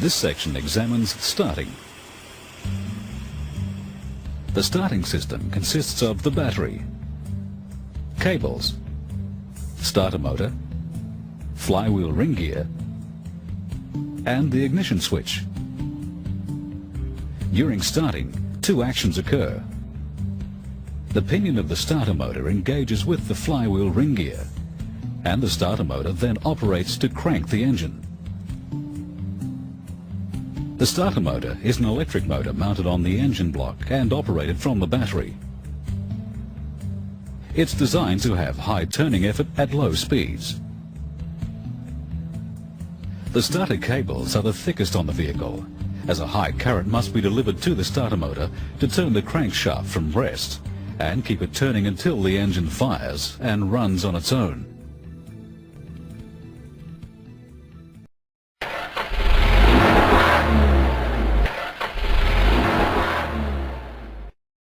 This section examines starting. The starting system consists of the battery, cables, starter motor, flywheel ring gear, and the ignition switch. During starting, two actions occur. The pinion of the starter motor engages with the flywheel ring gear, and the starter motor then operates to crank the engine. The starter motor is an electric motor mounted on the engine block and operated from the battery. It's designed to have high turning effort at low speeds. The starter cables are the thickest on the vehicle, as a high current must be delivered to the starter motor to turn the crankshaft from rest and keep it turning until the engine fires and runs on its own.